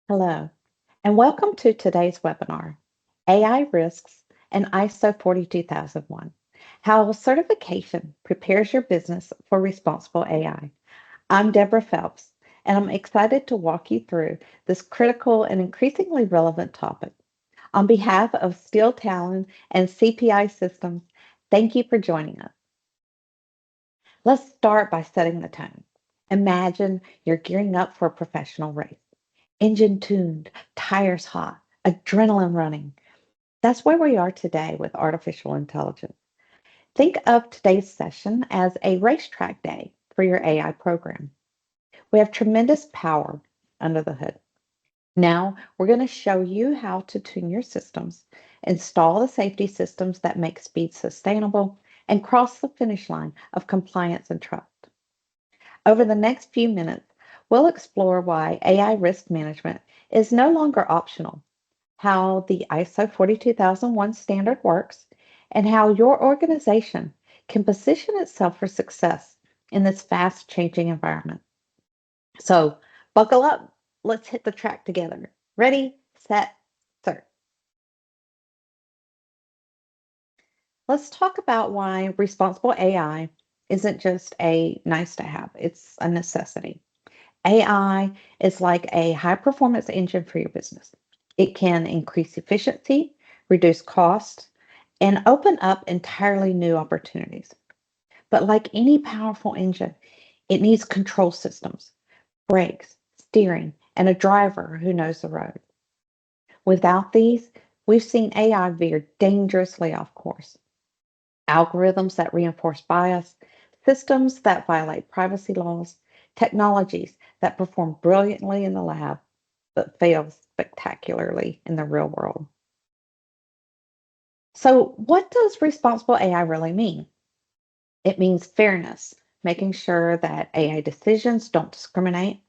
Hello, and welcome to today's webinar, AI Risks and ISO 42001, How Certification Prepares Your Business for Responsible AI. I'm Deborah Phelps, and I'm excited to walk you through this critical and increasingly relevant topic. On behalf of Steel Talon and CPI Systems, thank you for joining us. Let's start by setting the tone. Imagine you're gearing up for a professional race. Engine tuned, tires hot, adrenaline running. That's where we are today with artificial intelligence. Think of today's session as a racetrack day for your AI program. We have tremendous power under the hood. Now, we're going to show you how to tune your systems, install the safety systems that make speed sustainable, and cross the finish line of compliance and trust. Over the next few minutes, we'll explore why AI risk management is no longer optional, how the ISO 42001 standard works, and how your organization can position itself for success in this fast changing environment. So, buckle up. Let's hit the track together. Ready, set, start. Let's talk about why responsible AI isn't just a nice to have, it's a necessity. AI is like a high performance engine for your business. It can increase efficiency, reduce costs, and open up entirely new opportunities. But like any powerful engine, it needs control systems, brakes, steering, and a driver who knows the road. Without these, we've seen AI veer dangerously off course. Algorithms that reinforce bias, systems that violate privacy laws, technologies that perform brilliantly in the lab but fail spectacularly in the real world. So, what does responsible AI really mean? It means fairness, making sure that AI decisions don't discriminate.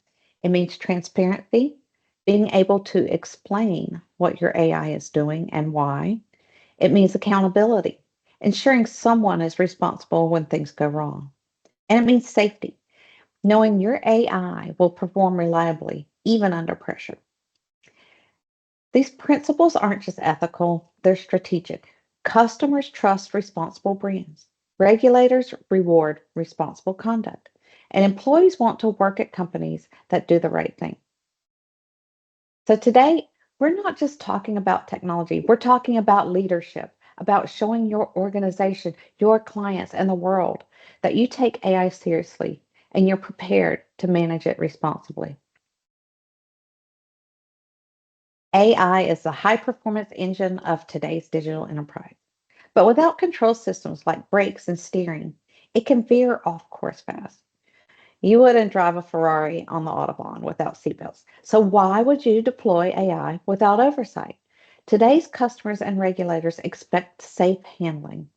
It means transparency, being able to explain what your AI is doing and why. It means accountability, ensuring someone is responsible when things go wrong. And it means safety, knowing your AI will perform reliably even under pressure. These principles aren't just ethical, they're strategic. Customers trust responsible brands. Regulators reward responsible conduct. And employees want to work at companies that do the right thing. So today, we're not just talking about technology, we're talking about leadership, about showing your organization, your clients, and the world that you take AI seriously and you're prepared to manage it responsibly. AI is the high performance engine of today's digital enterprise. But without control systems like brakes and steering, it can veer off course fast. You wouldn't drive a Ferrari on the Autobahn without seatbelts. So why would you deploy AI without oversight? Today's customers and regulators expect safe handling.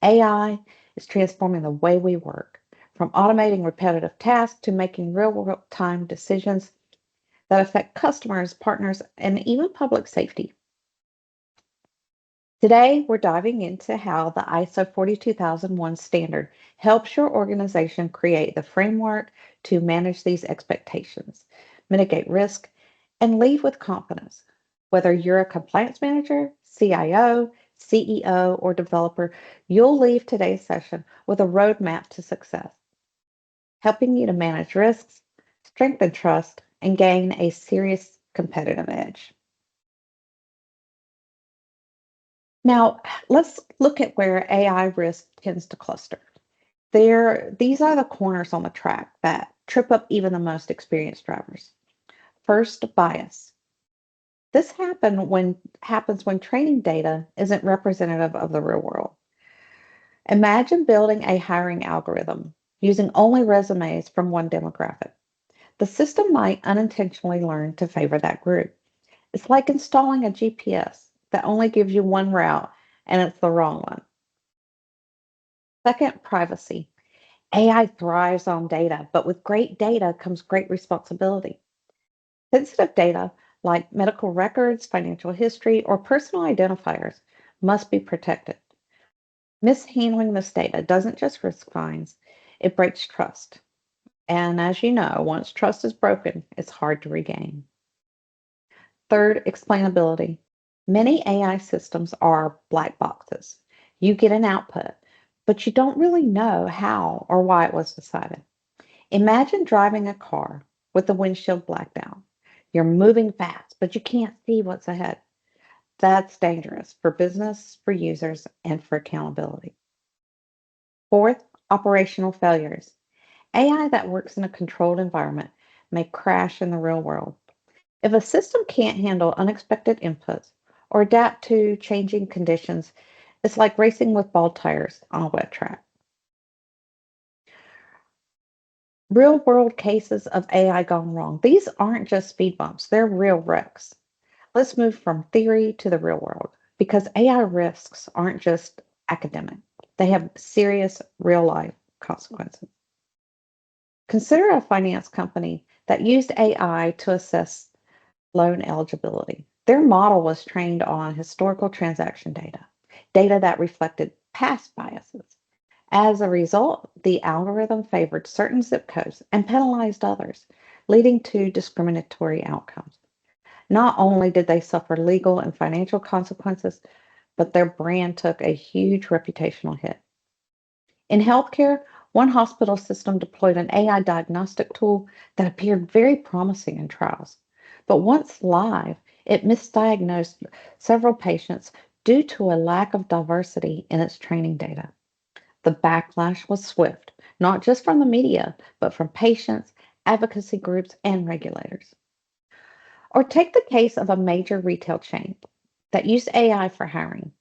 AI is transforming the way we work, from automating repetitive tasks to making real-time decisions that affect customers, partners, and even public safety. Today, we're diving into how the ISO 42001 standard helps your organization create the framework to manage these expectations, mitigate risk, and lead with confidence. Whether you're a compliance manager, CIO, CEO, or developer, you'll leave today's session with a roadmap to success, helping you to manage risks, strengthen trust, and gain a serious competitive edge. Now, let's look at where AI risk tends to cluster. These are the corners on the track that trip up even the most experienced drivers. First, bias. This happens when training data isn't representative of the real world. Imagine building a hiring algorithm using only resumes from one demographic. The system might unintentionally learn to favor that group. It's like installing a GPS that only gives you one route and it's the wrong one. Second, privacy. AI thrives on data, but with great data comes great responsibility. Sensitive data like medical records, financial history, or personal identifiers must be protected. Mishandling this data doesn't just risk fines, it breaks trust. And as you know, once trust is broken, it's hard to regain. Third, explainability. Many AI systems are black boxes. You get an output, but you don't really know how or why it was decided. Imagine driving a car with the windshield blacked out. You're moving fast, but you can't see what's ahead. That's dangerous for business, for users, and for accountability. Fourth, operational failures. AI that works in a controlled environment may crash in the real world. If a system can't handle unexpected inputs or adapt to changing conditions, it's like racing with bald tires on a wet track. Real world cases of AI gone wrong. These aren't just speed bumps, they're real wrecks. Let's move from theory to the real world because AI risks aren't just academic, they have serious real life consequences. Consider a finance company that used AI to assess loan eligibility. Their model was trained on historical transaction data, data that reflected past biases. As a result, the algorithm favored certain zip codes and penalized others, leading to discriminatory outcomes. Not only did they suffer legal and financial consequences, but their brand took a huge reputational hit. In healthcare, one hospital system deployed an AI diagnostic tool that appeared very promising in trials. But once live, it misdiagnosed several patients due to a lack of diversity in its training data. The backlash was swift, not just from the media, but from patients, advocacy groups, and regulators. Or take the case of a major retail chain that used AI for hiring.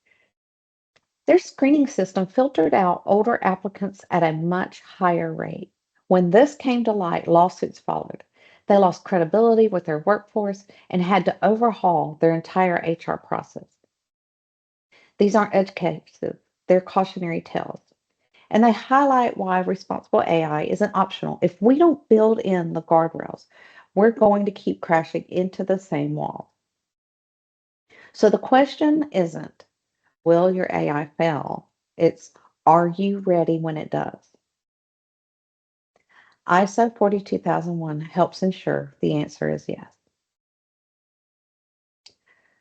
Their screening system filtered out older applicants at a much higher rate. When this came to light, lawsuits followed. They lost credibility with their workforce and had to overhaul their entire HR process. These aren't edge cases, they're cautionary tales. And they highlight why responsible AI isn't optional. If we don't build in the guardrails, we're going to keep crashing into the same wall. So the question isn't, will your AI fail? It's, are you ready when it does? ISO 42001 helps ensure the answer is yes.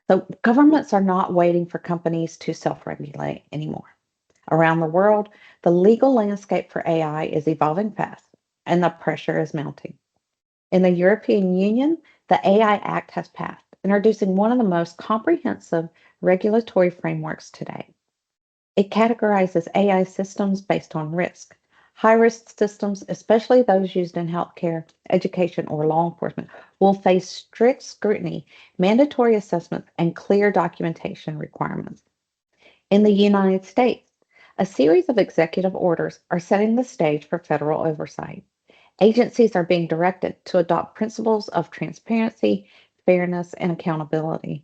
So governments are not waiting for companies to self-regulate anymore. Around the world, the legal landscape for AI is evolving fast, and the pressure is mounting. In the European Union, the AI Act has passed, introducing one of the most comprehensive regulatory frameworks today. It categorizes AI systems based on risk. High-risk systems, especially those used in healthcare, education, or law enforcement, will face strict scrutiny, mandatory assessments, and clear documentation requirements. In the United States, a series of executive orders are setting the stage for federal oversight. Agencies are being directed to adopt principles of transparency, fairness, and accountability.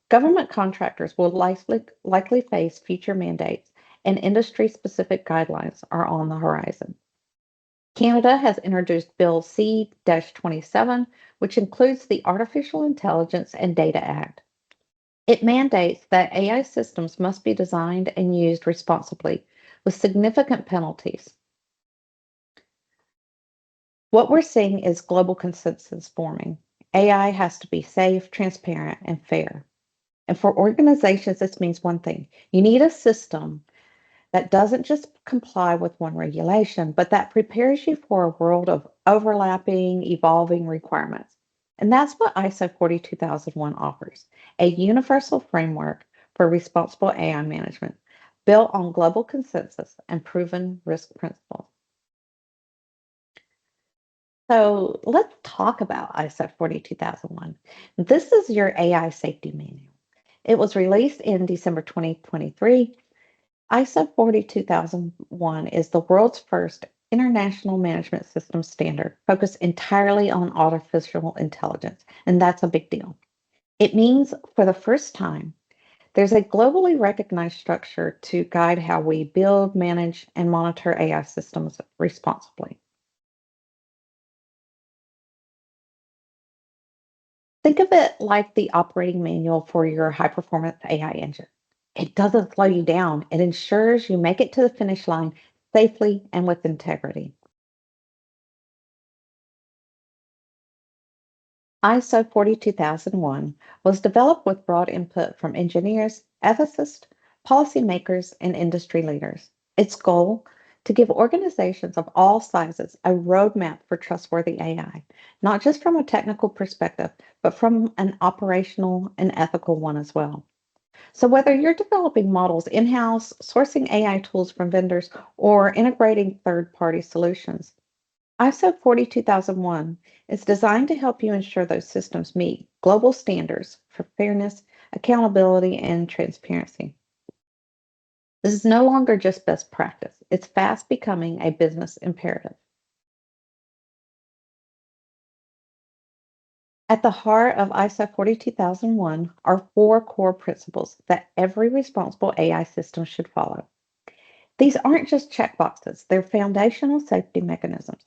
Government contractors will likely face future mandates, and industry specific guidelines are on the horizon. Canada has introduced Bill C 27, which includes the Artificial Intelligence and Data Act. It mandates that AI systems must be designed and used responsibly, with significant penalties. What we're seeing is global consensus forming. AI has to be safe, transparent, and fair. And for organizations, this means one thing. You need a system that doesn't just comply with one regulation, but that prepares you for a world of overlapping, evolving requirements. And that's what ISO 42001 offers, a universal framework for responsible AI management built on global consensus and proven risk principles. So let's talk about ISO 42001. This is your AI safety manual. It was released in December 2023. ISO 42001 is the world's first international management system standard focused entirely on artificial intelligence, and that's a big deal. It means for the first time, there's a globally recognized structure to guide how we build, manage, and monitor AI systems responsibly. Think of it like the operating manual for your high performance AI engine. It doesn't slow you down, it ensures you make it to the finish line safely and with integrity. ISO 42001 was developed with broad input from engineers, ethicists, policymakers, and industry leaders. Its goal to give organizations of all sizes a roadmap for trustworthy AI, not just from a technical perspective, but from an operational and ethical one as well. So, whether you're developing models in house, sourcing AI tools from vendors, or integrating third party solutions, ISO 42001 is designed to help you ensure those systems meet global standards for fairness, accountability, and transparency. This is no longer just best practice, it's fast becoming a business imperative. At the heart of ISO 42001 are four core principles that every responsible AI system should follow. These aren't just checkboxes, they're foundational safety mechanisms.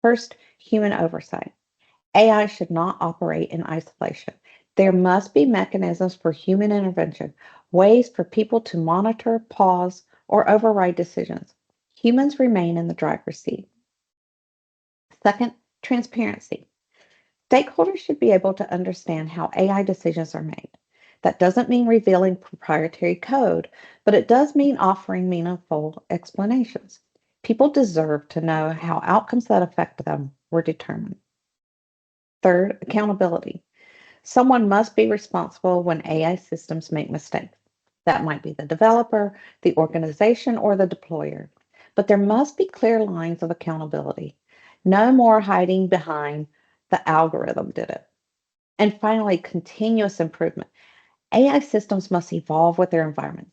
First, human oversight. AI should not operate in isolation. There must be mechanisms for human intervention, ways for people to monitor, pause, or override decisions. Humans remain in the driver's seat. Second, transparency. Stakeholders should be able to understand how AI decisions are made. That doesn't mean revealing proprietary code, but it does mean offering meaningful explanations. People deserve to know how outcomes that affect them were determined. Third, accountability. Someone must be responsible when AI systems make mistakes. That might be the developer, the organization, or the deployer. But there must be clear lines of accountability. No more hiding behind the algorithm did it. And finally, continuous improvement. AI systems must evolve with their environments.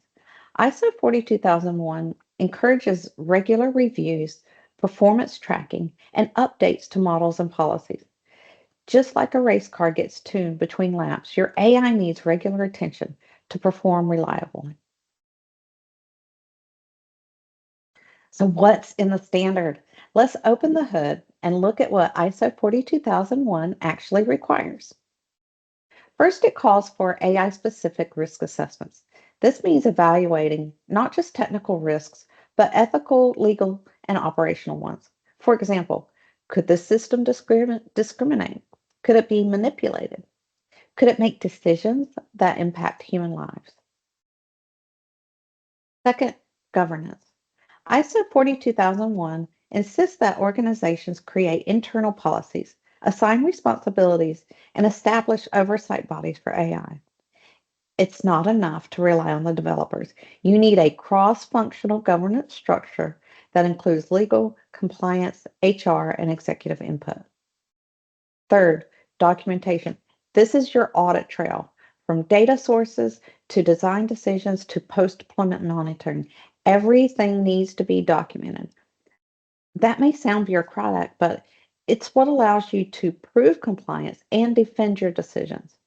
ISO 42001 encourages regular reviews, performance tracking, and updates to models and policies. Just like a race car gets tuned between laps, your AI needs regular attention to perform reliably. So, what's in the standard? Let's open the hood and look at what ISO 42001 actually requires. First, it calls for AI specific risk assessments. This means evaluating not just technical risks, but ethical, legal, and operational ones. For example, could the system discriminate? Could it be manipulated? Could it make decisions that impact human lives? Second, governance. ISO 42001 insists that organizations create internal policies, assign responsibilities, and establish oversight bodies for AI. It's not enough to rely on the developers. You need a cross functional governance structure that includes legal, compliance, HR, and executive input. Third, documentation. This is your audit trail from data sources to design decisions to post deployment monitoring. Everything needs to be documented. That may sound bureaucratic, but it's what allows you to prove compliance and defend your decisions.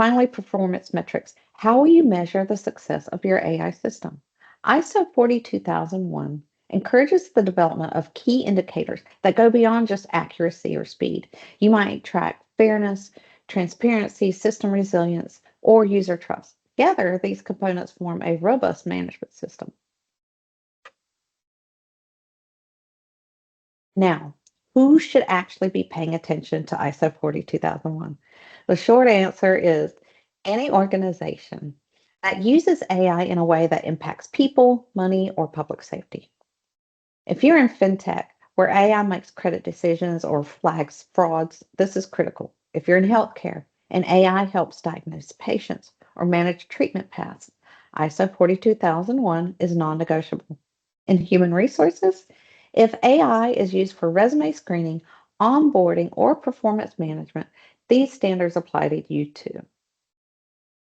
Finally, performance metrics. How will you measure the success of your AI system? ISO 42001 encourages the development of key indicators that go beyond just accuracy or speed. You might track fairness, transparency, system resilience, or user trust. Together, these components form a robust management system. Now, who should actually be paying attention to ISO 42001? The short answer is any organization that uses AI in a way that impacts people, money, or public safety. If you're in fintech, where AI makes credit decisions or flags frauds, this is critical. If you're in healthcare and AI helps diagnose patients or manage treatment paths, ISO 42001 is non negotiable. In human resources, if AI is used for resume screening, onboarding, or performance management, these standards apply to you too.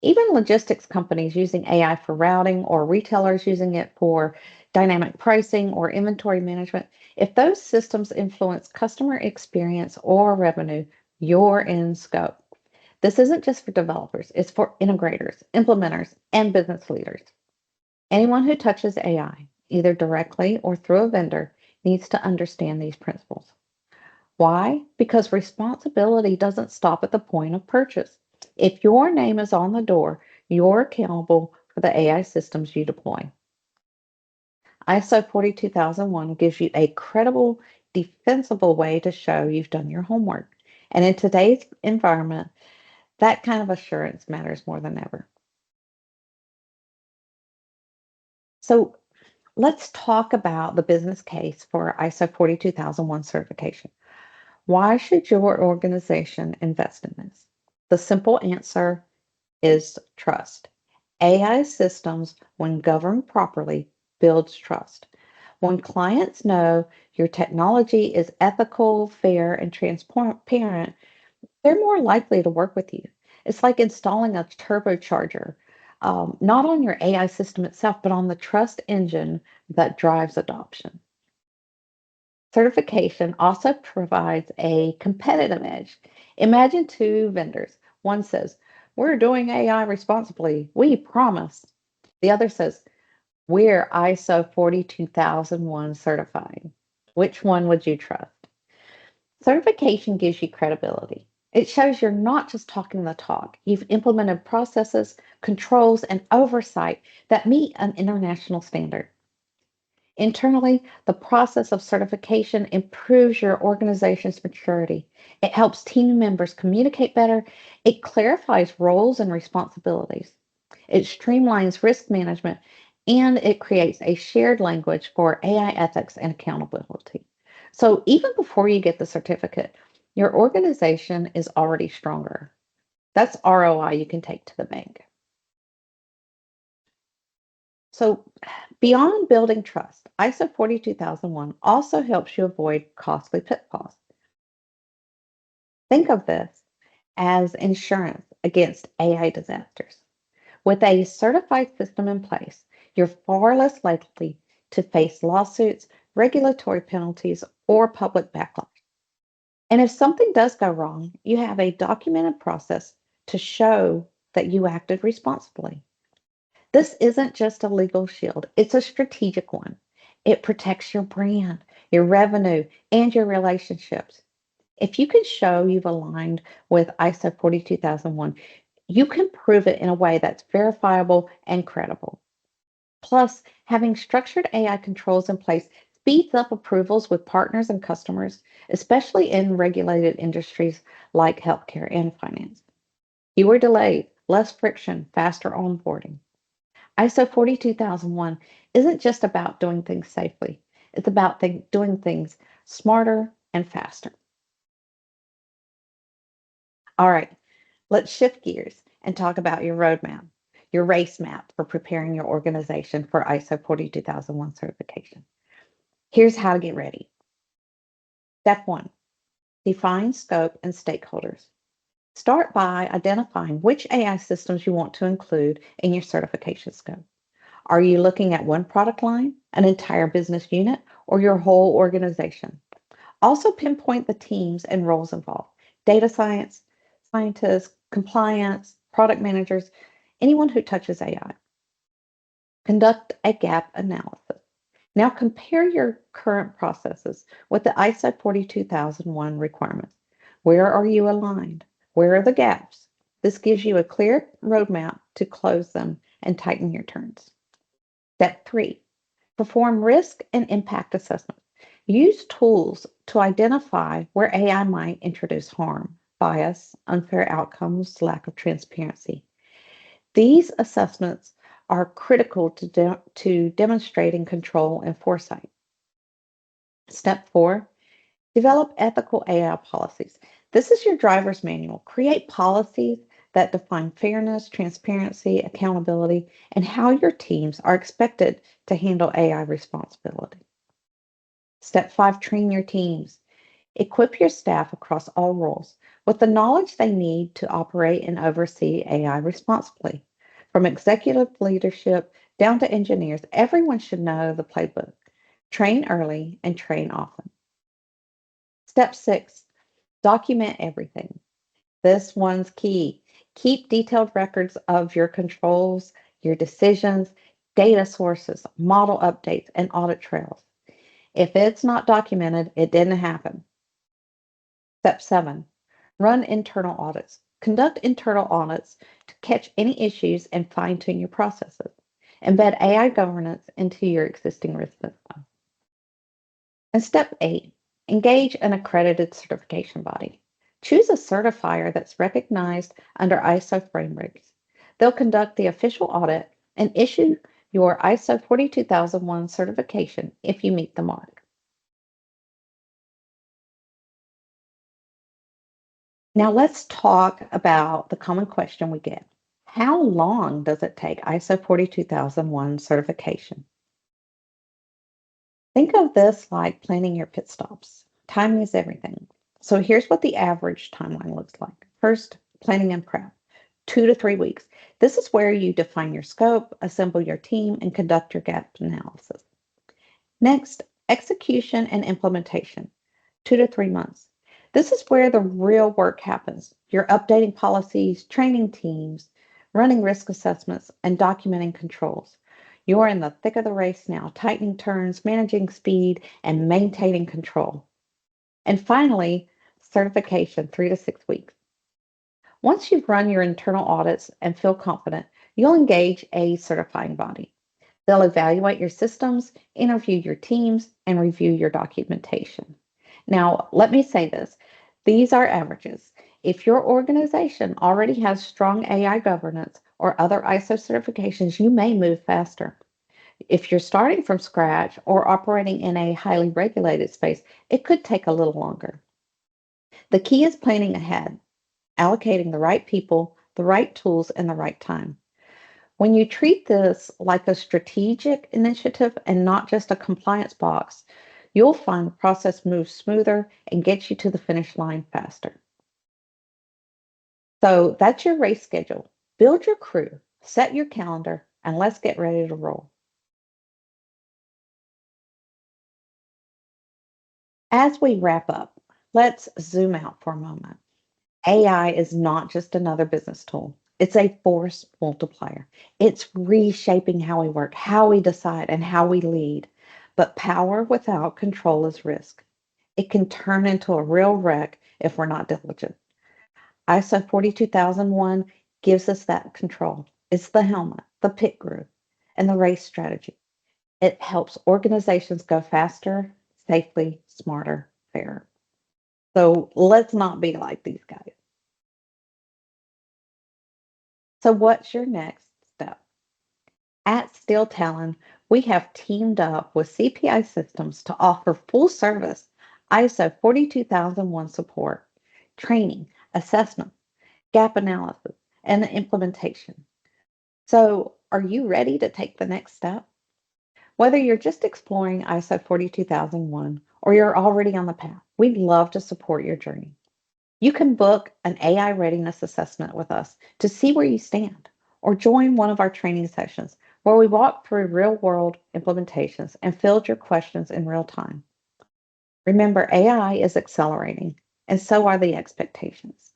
Even logistics companies using AI for routing or retailers using it for dynamic pricing or inventory management, if those systems influence customer experience or revenue, you're in scope. This isn't just for developers, it's for integrators, implementers, and business leaders. Anyone who touches AI, either directly or through a vendor, needs to understand these principles. Why? Because responsibility doesn't stop at the point of purchase. If your name is on the door, you're accountable for the AI systems you deploy. ISO 42001 gives you a credible, defensible way to show you've done your homework. And in today's environment, that kind of assurance matters more than ever. So let's talk about the business case for ISO 42001 certification. Why should your organization invest in this? The simple answer is trust. AI systems, when governed properly, builds trust. When clients know your technology is ethical, fair, and transparent, they're more likely to work with you. It's like installing a turbocharger, not on your AI system itself, but on the trust engine that drives adoption. Certification also provides a competitive edge. Imagine two vendors. One says, "We're doing AI responsibly, we promise." The other says, "We're ISO 42001 certified." Which one would you trust? Certification gives you credibility. It shows you're not just talking the talk. You've implemented processes, controls, and oversight that meet an international standard. Internally, the process of certification improves your organization's maturity. It helps team members communicate better. It clarifies roles and responsibilities. It streamlines risk management, and it creates a shared language for AI ethics and accountability. So even before you get the certificate, your organization is already stronger. That's ROI you can take to the bank. So, beyond building trust, ISO 42001 also helps you avoid costly pitfalls. Think of this as insurance against AI disasters. With a certified system in place, you're far less likely to face lawsuits, regulatory penalties, or public backlash. And if something does go wrong, you have a documented process to show that you acted responsibly. This isn't just a legal shield, it's a strategic one. It protects your brand, your revenue, and your relationships. If you can show you've aligned with ISO 42001, you can prove it in a way that's verifiable and credible. Plus, having structured AI controls in place speeds up approvals with partners and customers, especially in regulated industries like healthcare and finance. Fewer delays, less friction, faster onboarding. ISO 42001 isn't just about doing things safely, it's about doing things smarter and faster. All right, let's shift gears and talk about your roadmap, your race map for preparing your organization for ISO 42001 certification. Here's how to get ready. Step one, define scope and stakeholders. Start by identifying which AI systems you want to include in your certification scope. Are you looking at one product line, an entire business unit, or your whole organization? Also, pinpoint the teams and roles involved: data science, scientists, compliance, product managers, anyone who touches AI. Conduct a gap analysis. Now, compare your current processes with the ISO 42001 requirements. Where are you aligned? Where are the gaps? This gives you a clear roadmap to close them and tighten your turns. Step three, perform risk and impact assessment. Use tools to identify where AI might introduce harm, bias, unfair outcomes, lack of transparency. These assessments are critical to demonstrating control and foresight. Step four, develop ethical AI policies. This is your driver's manual. Create policies that define fairness, transparency, accountability, and how your teams are expected to handle AI responsibility. Step five, train your teams. Equip your staff across all roles with the knowledge they need to operate and oversee AI responsibly. From executive leadership down to engineers, everyone should know the playbook. Train early and train often. Step six, document everything. This one's key. Keep detailed records of your controls, your decisions, data sources, model updates, and audit trails. If it's not documented, it didn't happen. Step seven, run internal audits. Conduct internal audits to catch any issues and fine tune your processes. Embed AI governance into your existing risk system. And step eight, engage an accredited certification body. Choose a certifier that's recognized under ISO frameworks. They'll conduct the official audit and issue your ISO 42001 certification if you meet the mark. Now let's talk about the common question we get. How long does it take ISO 42001 certification? Think of this like planning your pit stops. Timing is everything. So here's what the average timeline looks like. First, planning and prep, 2 to 3 weeks. This is where you define your scope, assemble your team, and conduct your gap analysis. Next, execution and implementation, 2 to 3 months. This is where the real work happens. You're updating policies, training teams, running risk assessments, and documenting controls. You're in the thick of the race now, tightening turns, managing speed, and maintaining control. And finally, certification, 3 to 6 weeks. Once you've run your internal audits and feel confident, you'll engage a certifying body. They'll evaluate your systems, interview your teams, and review your documentation. Now, let me say this, these are averages. If your organization already has strong AI governance or other ISO certifications, you may move faster. If you're starting from scratch or operating in a highly regulated space, it could take a little longer. The key is planning ahead, allocating the right people, the right tools, and the right time. When you treat this like a strategic initiative and not just a compliance box, you'll find the process moves smoother and gets you to the finish line faster. So that's your race schedule. Build your crew, set your calendar, and let's get ready to roll. As we wrap up, let's zoom out for a moment. AI is not just another business tool. It's a force multiplier. It's reshaping how we work, how we decide, and how we lead. But power without control is risk. It can turn into a real wreck if we're not diligent. ISO 42001 gives us that control. It's the helmet, the pit group, and the race strategy. It helps organizations go faster, safely, smarter, fairer. So let's not be like these guys. So, what's your next step? At Steel Talon, we have teamed up with CPI Systems to offer full service ISO 42001 support, training, assessment, gap analysis, and implementation. So, are you ready to take the next step? Whether you're just exploring ISO 42001 or you're already on the path, we'd love to support your journey. You can book an AI readiness assessment with us to see where you stand, or join one of our training sessions where we walk through real world implementations and field your questions in real time. Remember, AI is accelerating, and so are the expectations.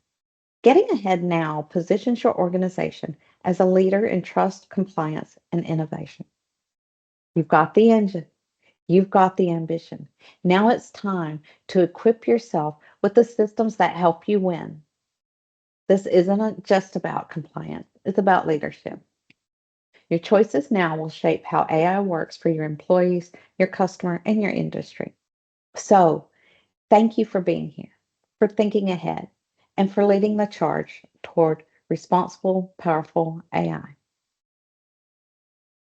Getting ahead now positions your organization as a leader in trust, compliance, and innovation. You've got the engine. You've got the ambition. Now it's time to equip yourself with the systems that help you win. This isn't just about compliance, it's about leadership. Your choices now will shape how AI works for your employees, your customer, and your industry. So, thank you for being here, for thinking ahead, and for leading the charge toward responsible, powerful AI.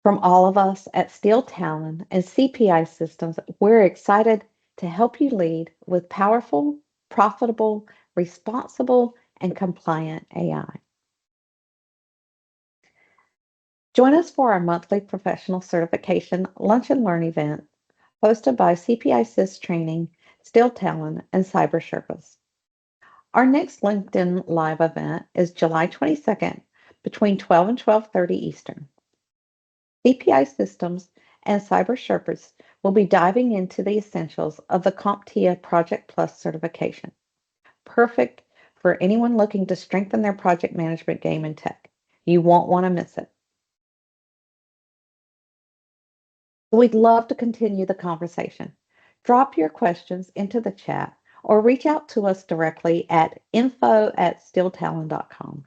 From all of us at Steel Talon and CPI Systems, we're excited to help you lead with powerful, profitable, responsible, and compliant AI. Join us for our monthly professional certification lunch and learn event hosted by CPI Sys Training, Steel Talon, and Cyber Sherpas. Our next LinkedIn Live event is July 22nd between 12 and 12:30 Eastern. CPI Systems and Cyber Sherpas will be diving into the essentials of the CompTIA Project Plus certification, perfect for anyone looking to strengthen their project management game in tech. You won't want to miss it. We'd love to continue the conversation. Drop your questions into the chat or reach out to us directly at info@steeltalon.com.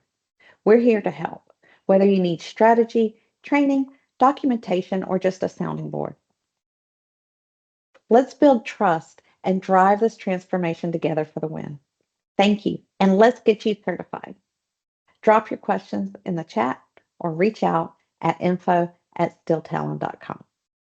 We're here to help, whether you need strategy, training, documentation, or just a sounding board. Let's build trust and drive this transformation together for the win. Thank you, and let's get you certified. Drop your questions in the chat or reach out at info@stilltalent.com.